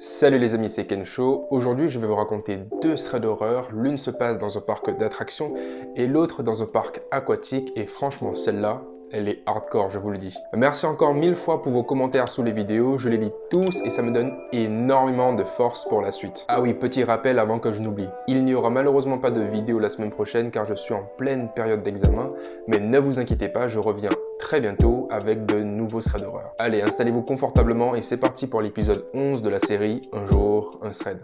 Salut les amis, c'est Kensho. Aujourd'hui, je vais vous raconter deux threads d'horreur. L'une se passe dans un parc d'attractions et l'autre dans un parc aquatique. Et franchement, celle-là, elle est hardcore, je vous le dis. Merci encore 1000 fois pour vos commentaires sous les vidéos. Je les lis tous et ça me donne énormément de force pour la suite. Ah oui, petit rappel avant que je n'oublie. Il n'y aura malheureusement pas de vidéo la semaine prochaine car je suis en pleine période d'examen. Mais ne vous inquiétez pas, je reviens très bientôt avec de nouveaux threads d'horreur. Allez, installez-vous confortablement et c'est parti pour l'épisode 11 de la série Un jour, un thread.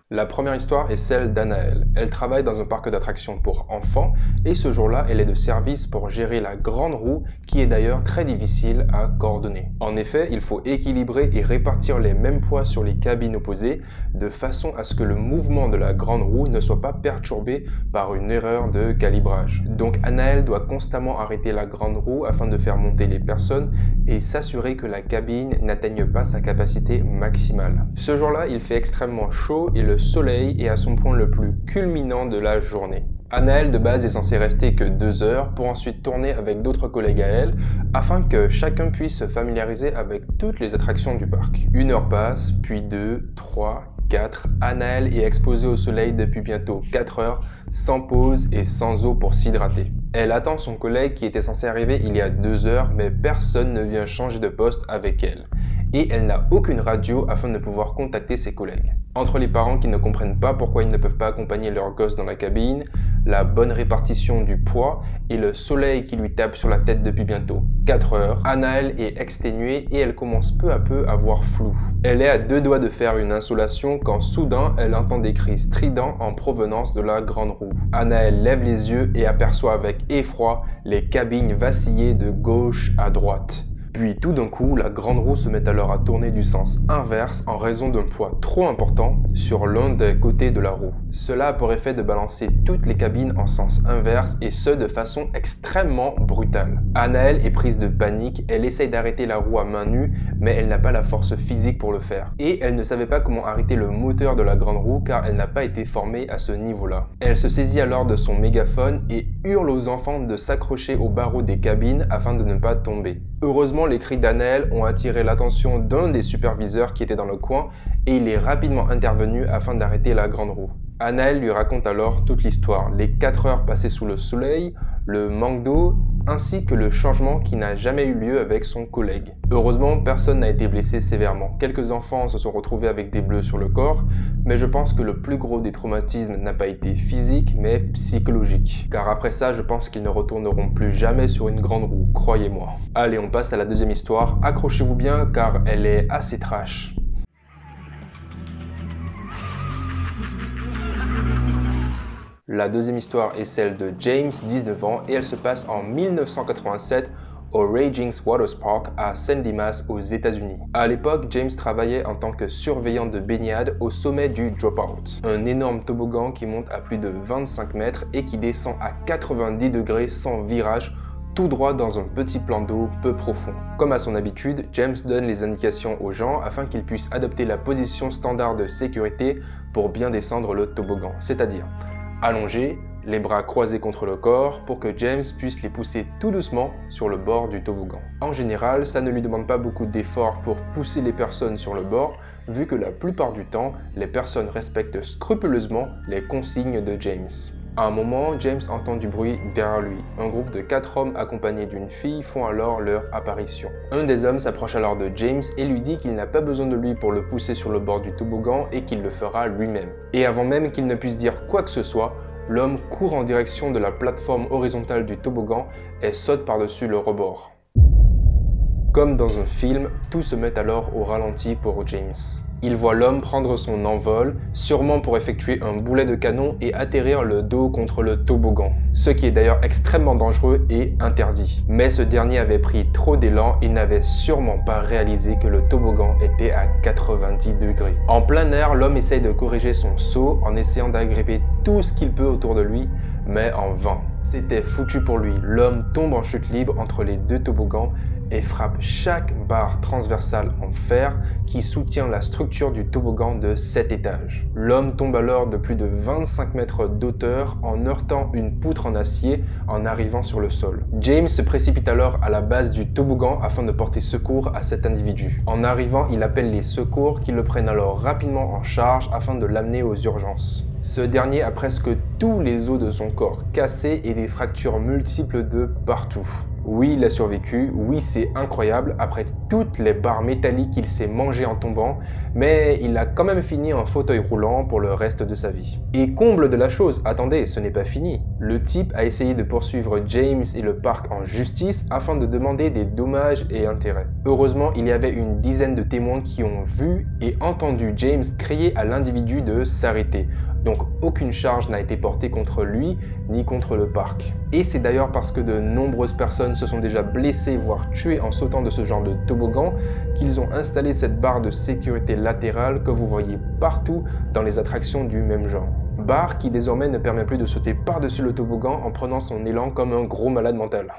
La première histoire est celle d'Anaël. Elle travaille dans un parc d'attractions pour enfants et ce jour-là, elle est de service pour gérer la grande roue qui est d'ailleurs très difficile à coordonner. En effet, il faut équilibrer et répartir les mêmes poids sur les cabines opposées de façon à ce que le mouvement de la grande roue ne soit pas perturbé par une erreur de calibrage. Donc Anaël doit constamment arrêter la grande roue afin de faire monter les personnes et s'assurer que la cabine n'atteigne pas sa capacité maximale. Ce jour-là, il fait extrêmement chaud et le soleil est à son point le plus culminant de la journée. Anaël de base est censée rester que 2 heures pour ensuite tourner avec d'autres collègues à elle afin que chacun puisse se familiariser avec toutes les attractions du parc. 1 heure passe, puis 2, 3, 4. Anaël est exposée au soleil depuis bientôt 4 heures sans pause et sans eau pour s'hydrater. Elle attend son collègue qui était censé arriver il y a 2 heures mais personne ne vient changer de poste avec elle. Et elle n'a aucune radio afin de pouvoir contacter ses collègues. Entre les parents qui ne comprennent pas pourquoi ils ne peuvent pas accompagner leur gosse dans la cabine, la bonne répartition du poids et le soleil qui lui tape sur la tête depuis bientôt 4 heures, Anaël est exténuée et elle commence peu à peu à voir flou. Elle est à 2 doigts de faire une insolation quand soudain elle entend des cris stridents en provenance de la grande roue. Anaël lève les yeux et aperçoit avec effroi les cabines vaciller de gauche à droite. Puis tout d'un coup, la grande roue se met alors à tourner du sens inverse en raison d'un poids trop important sur l'un des côtés de la roue. Cela a pour effet de balancer toutes les cabines en sens inverse et ce de façon extrêmement brutale. Anaël est prise de panique, elle essaye d'arrêter la roue à main nue mais elle n'a pas la force physique pour le faire. Et elle ne savait pas comment arrêter le moteur de la grande roue car elle n'a pas été formée à ce niveau-là. Elle se saisit alors de son mégaphone et hurle aux enfants de s'accrocher aux barreaux des cabines afin de ne pas tomber. Heureusement, les cris d'Anaël ont attiré l'attention d'un des superviseurs qui était dans le coin et il est rapidement intervenu afin d'arrêter la grande roue. Anaël lui raconte alors toute l'histoire, les 4 heures passées sous le soleil, le manque d'eau, ainsi que le changement qui n'a jamais eu lieu avec son collègue. Heureusement, personne n'a été blessé sévèrement. Quelques enfants se sont retrouvés avec des bleus sur le corps, mais je pense que le plus gros des traumatismes n'a pas été physique, mais psychologique. Car après ça, je pense qu'ils ne retourneront plus jamais sur une grande roue, croyez-moi. Allez, on passe à la deuxième histoire. Accrochez-vous bien, car elle est assez trash. La deuxième histoire est celle de James, 19 ans, et elle se passe en 1987 au Raging's Waters Park à San Dimas aux États-Unis. À l'époque, James travaillait en tant que surveillant de baignade au sommet du Dropout, un énorme toboggan qui monte à plus de 25 mètres et qui descend à 90 degrés sans virage, tout droit dans un petit plan d'eau peu profond. Comme à son habitude, James donne les indications aux gens afin qu'ils puissent adopter la position standard de sécurité pour bien descendre le toboggan, c'est-à-dire allongés, les bras croisés contre le corps pour que James puisse les pousser tout doucement sur le bord du toboggan. En général, ça ne lui demande pas beaucoup d'efforts pour pousser les personnes sur le bord, vu que la plupart du temps, les personnes respectent scrupuleusement les consignes de James. À un moment, James entend du bruit derrière lui. Un groupe de 4 hommes accompagnés d'une fille font alors leur apparition. Un des hommes s'approche alors de James et lui dit qu'il n'a pas besoin de lui pour le pousser sur le bord du toboggan et qu'il le fera lui-même. Et avant même qu'il ne puisse dire quoi que ce soit, l'homme court en direction de la plateforme horizontale du toboggan et saute par-dessus le rebord. Comme dans un film, tout se met alors au ralenti pour James. Il voit l'homme prendre son envol, sûrement pour effectuer un boulet de canon et atterrir le dos contre le toboggan, ce qui est d'ailleurs extrêmement dangereux et interdit. Mais ce dernier avait pris trop d'élan et n'avait sûrement pas réalisé que le toboggan était à 90 degrés. En plein air, l'homme essaye de corriger son saut en essayant d'agripper tout ce qu'il peut autour de lui, mais en vain. C'était foutu pour lui, l'homme tombe en chute libre entre les deux toboggans et frappe chaque barre transversale en fer qui soutient la structure du toboggan de 7 étages. L'homme tombe alors de plus de 25 mètres d'auteur en heurtant une poutre en acier en arrivant sur le sol. James se précipite alors à la base du toboggan afin de porter secours à cet individu. En arrivant, il appelle les secours qui le prennent alors rapidement en charge afin de l'amener aux urgences. Ce dernier a presque tous les os de son corps cassés et des fractures multiples de partout. Oui, il a survécu, oui, c'est incroyable après toutes les barres métalliques qu'il s'est mangé en tombant, mais il a quand même fini en fauteuil roulant pour le reste de sa vie. Et comble de la chose, attendez, ce n'est pas fini. Le type a essayé de poursuivre James et le parc en justice afin de demander des dommages et intérêts. Heureusement, il y avait une dizaine de témoins qui ont vu et entendu James crier à l'individu de s'arrêter. Donc aucune charge n'a été portée contre lui ni contre le parc. Et c'est d'ailleurs parce que de nombreuses personnes se sont déjà blessées voire tuées en sautant de ce genre de toboggan qu'ils ont installé cette barre de sécurité latérale que vous voyez partout dans les attractions du même genre. Barre qui désormais ne permet plus de sauter par-dessus le toboggan en prenant son élan comme un gros malade mental.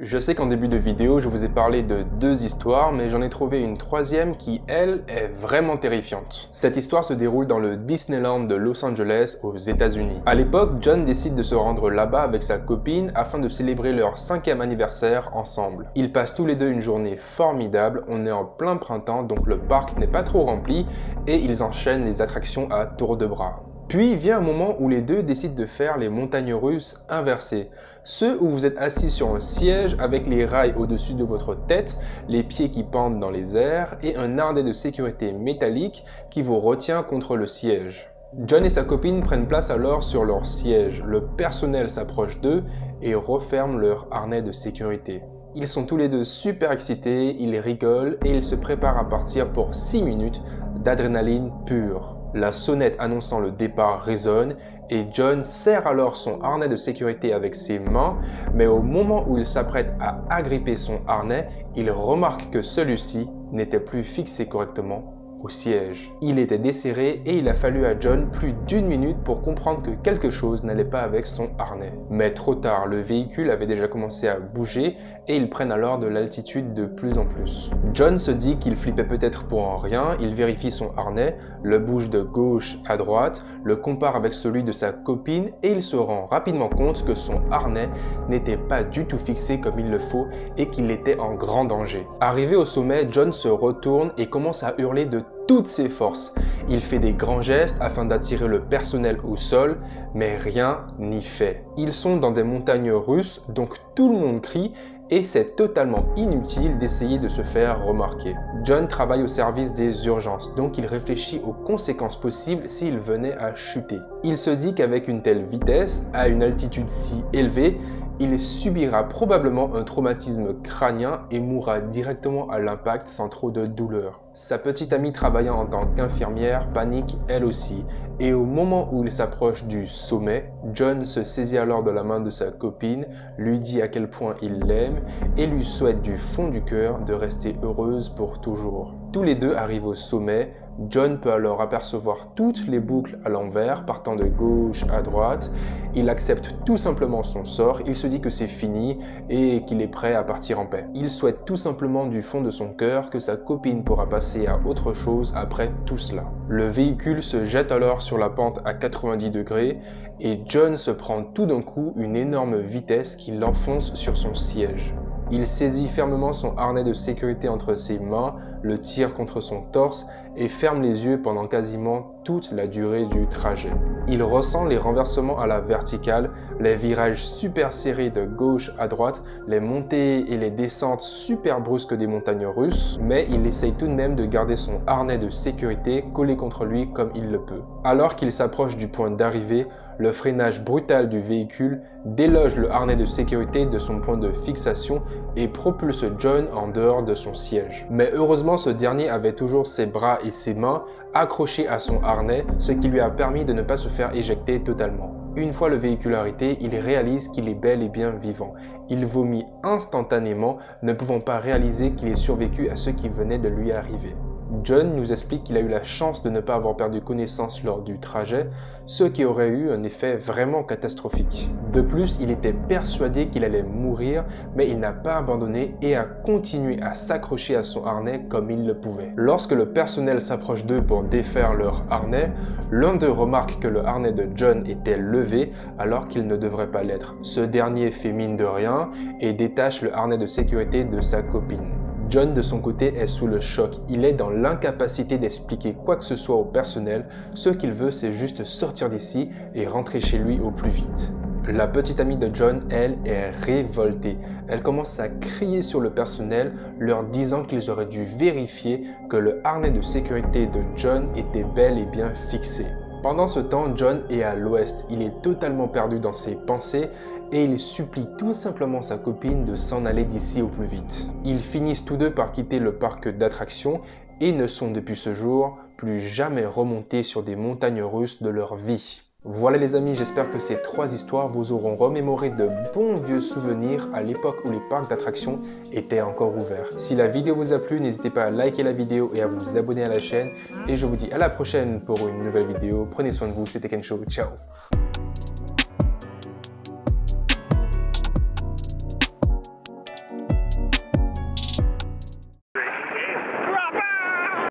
Je sais qu'en début de vidéo, je vous ai parlé de 2 histoires, mais j'en ai trouvé une troisième qui, elle, est vraiment terrifiante. Cette histoire se déroule dans le Disneyland de Los Angeles, aux États-Unis. À l'époque, John décide de se rendre là-bas avec sa copine afin de célébrer leur 5e anniversaire ensemble. Ils passent tous les deux une journée formidable, on est en plein printemps, donc le parc n'est pas trop rempli, et ils enchaînent les attractions à tour de bras. Puis vient un moment où les deux décident de faire les montagnes russes inversées. Ceux où vous êtes assis sur un siège avec les rails au-dessus de votre tête, les pieds qui pendent dans les airs et un harnais de sécurité métallique qui vous retient contre le siège. John et sa copine prennent place alors sur leur siège. Le personnel s'approche d'eux et referme leur harnais de sécurité. Ils sont tous les deux super excités, ils rigolent et ils se préparent à partir pour 6 minutes d'adrénaline pure. La sonnette annonçant le départ résonne et John serre alors son harnais de sécurité avec ses mains, mais au moment où il s'apprête à agripper son harnais, il remarque que celui-ci n'était plus fixé correctement au siège. Il était desserré et il a fallu à John plus d'1 minute pour comprendre que quelque chose n'allait pas avec son harnais. Mais trop tard, le véhicule avait déjà commencé à bouger et ils prennent alors de l'altitude de plus en plus. John se dit qu'il flippait peut-être pour un rien, il vérifie son harnais, le bouge de gauche à droite, le compare avec celui de sa copine et il se rend rapidement compte que son harnais n'était pas du tout fixé comme il le faut et qu'il était en grand danger. Arrivé au sommet, John se retourne et commence à hurler de toutes ses forces. Il fait des grands gestes afin d'attirer le personnel au sol, mais rien n'y fait. Ils sont dans des montagnes russes, donc tout le monde crie et c'est totalement inutile d'essayer de se faire remarquer. John travaille au service des urgences, donc il réfléchit aux conséquences possibles s'il venait à chuter. Il se dit qu'avec une telle vitesse, à une altitude si élevée, il subira probablement un traumatisme crânien et mourra directement à l'impact sans trop de douleur. Sa petite amie travaillant en tant qu'infirmière panique elle aussi, et au moment où il s'approche du sommet, John se saisit alors de la main de sa copine, lui dit à quel point il l'aime et lui souhaite du fond du cœur de rester heureuse pour toujours. Tous les deux arrivent au sommet. John peut alors apercevoir toutes les boucles à l'envers, partant de gauche à droite. Il accepte tout simplement son sort, il se dit que c'est fini et qu'il est prêt à partir en paix. Il souhaite tout simplement du fond de son cœur que sa copine pourra passer à autre chose après tout cela. Le véhicule se jette alors sur la pente à 90 degrés et John se prend tout d'un coup une énorme vitesse qui l'enfonce sur son siège. Il saisit fermement son harnais de sécurité entre ses mains, le tire contre son torse et ferme les yeux pendant quasiment toute la durée du trajet. Il ressent les renversements à la verticale, les virages super serrés de gauche à droite, les montées et les descentes super brusques des montagnes russes, mais il essaye tout de même de garder son harnais de sécurité collé contre lui comme il le peut. Alors qu'il s'approche du point d'arrivée, le freinage brutal du véhicule déloge le harnais de sécurité de son point de fixation et propulse John en dehors de son siège. Mais heureusement, ce dernier avait toujours ses bras et ses mains accrochés à son harnais, ce qui lui a permis de ne pas se faire éjecter totalement. Une fois le véhicule arrêté, il réalise qu'il est bel et bien vivant. Il vomit instantanément, ne pouvant pas réaliser qu'il ait survécu à ce qui venait de lui arriver. John nous explique qu'il a eu la chance de ne pas avoir perdu connaissance lors du trajet, ce qui aurait eu un effet vraiment catastrophique. De plus, il était persuadé qu'il allait mourir, mais il n'a pas abandonné et a continué à s'accrocher à son harnais comme il le pouvait. Lorsque le personnel s'approche d'eux pour défaire leur harnais, l'un d'eux remarque que le harnais de John était levé alors qu'il ne devrait pas l'être. Ce dernier fait mine de rien et détache le harnais de sécurité de sa copine. John, de son côté, est sous le choc. Il est dans l'incapacité d'expliquer quoi que ce soit au personnel. Ce qu'il veut, c'est juste sortir d'ici et rentrer chez lui au plus vite. La petite amie de John, elle, est révoltée. Elle commence à crier sur le personnel, leur disant qu'ils auraient dû vérifier que le harnais de sécurité de John était bel et bien fixé. Pendant ce temps, John est à l'ouest. Il est totalement perdu dans ses pensées et il supplie tout simplement sa copine de s'en aller d'ici au plus vite. Ils finissent tous deux par quitter le parc d'attractions et ne sont depuis ce jour plus jamais remontés sur des montagnes russes de leur vie. Voilà les amis, j'espère que ces 3 histoires vous auront remémoré de bons vieux souvenirs à l'époque où les parcs d'attractions étaient encore ouverts. Si la vidéo vous a plu, n'hésitez pas à liker la vidéo et à vous abonner à la chaîne. Et je vous dis à la prochaine pour une nouvelle vidéo. Prenez soin de vous, c'était Ken Show, ciao.